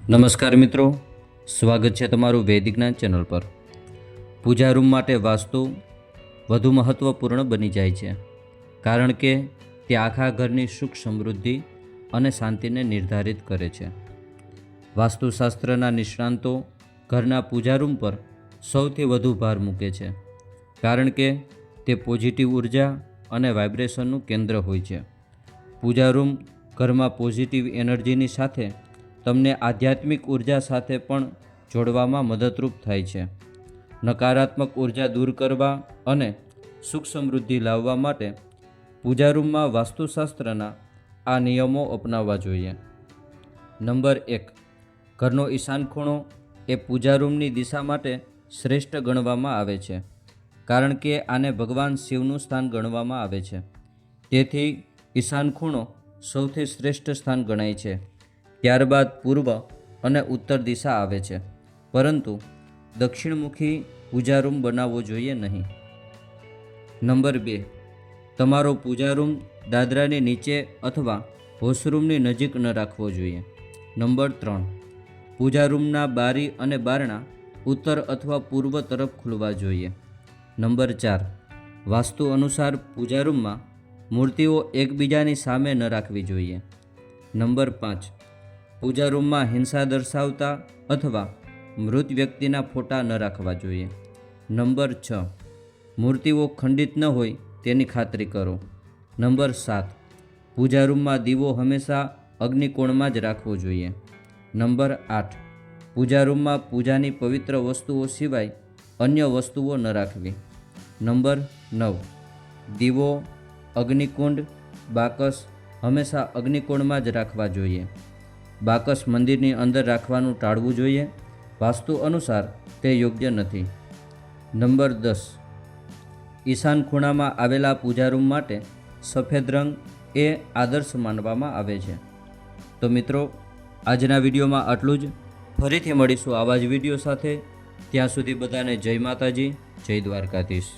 નમસ્કાર મિત્રો, સ્વાગત છે તમારું વૈદિક જ્ઞાન ચેનલ પર। પૂજા રૂમ માટે વાસ્તુ વધુ મહત્ત્વપૂર્ણ બની જાય છે, કારણ કે તે આખા ઘરની સુખ સમૃદ્ધિ અને શાંતિને નિર્ધારિત કરે છે। વાસ્તુશાસ્ત્રના નિષ્ણાંતો ઘરના પૂજા રૂમ પર સૌથી વધુ ભાર મૂકે છે, કારણ કે તે પોઝિટિવ ઉર્જા અને વાઇબ્રેશનનું કેન્દ્ર હોય છે। પૂજા રૂમ ઘરમાં પોઝિટિવ એનર્જીની સાથે તમને આધ્યાત્મિક ઉર્જા સાથે પણ જોડવામાં મદદરૂપ થાય છે। નકારાત્મક ઉર્જા દૂર કરવા અને સુખ સમૃદ્ધિ લાવવા માટે પૂજા રૂમમાં વાસ્તુશાસ્ત્રના આ નિયમો અપનાવવા જોઈએ। નંબર 1, ઘરનો ઈશાન ખૂણો એ પૂજા રૂમની દિશા માટે શ્રેષ્ઠ ગણવામાં આવે છે, કારણ કે આને ભગવાન શિવનું સ્થાન ગણવામાં આવે છે। તેથી ઈશાન ખૂણો સૌથી શ્રેષ્ઠ સ્થાન ગણાય છે। ત્યારબાદ પૂર્વ અને ઉત્તર દિશા આવે છે, પરંતુ દક્ષિણમુખી પૂજા રૂમ બનાવવો જોઈએ નહીં। નંબર 2, તમારો પૂજા રૂમ દાદરાની નીચે અથવા વોશરૂમની નજીક ન રાખવો જોઈએ। નંબર 3, પૂજા રૂમના બારી અને બારણા ઉત્તર અથવા પૂર્વ તરફ ખુલવા જોઈએ। નંબર 4, વાસ્તુ અનુસાર પૂજા રૂમમાં મૂર્તિઓ એકબીજાની સામે ન રાખવી જોઈએ। નંબર 5, પૂજા રૂમમાં હિંસા દર્શાવતા અથવા મૃત વ્યક્તિના ફોટા ન રાખવા જોઈએ। નંબર 6, મૂર્તિઓ ખંડિત ન હોય તેની ખાતરી કરો। નંબર 7, પૂજા રૂમમાં દીવો હંમેશા અગ્નિકોણમાં જ રાખવો જોઈએ। નંબર 8, પૂજા રૂમમાં પૂજાની પવિત્ર વસ્તુઓ સિવાય અન્ય વસ્તુઓ ન રાખવી। નંબર 9, દીવો, અગ્નિકુંડ, બાકસ હંમેશા અગ્નિકોણમાં જ રાખવા જોઈએ। બાકસ મંદિરની અંદર રાખવાનું ટાળવું જોઈએ। વાસ્તુ અનુસાર તે યોગ્ય નથી। નંબર 10, ઈશાન ખૂણામાં આવેલા પૂજા રૂમ માટે સફેદ રંગ એ આદર્શ માનવામાં આવે છે। તો મિત્રો, આજના વિડીયોમાં આટલું જ। ફરીથી મળીશું આવા જ વિડીયો સાથે। ત્યાં સુધી બધાને જય માતાજી, જય દ્વારકાધીશ।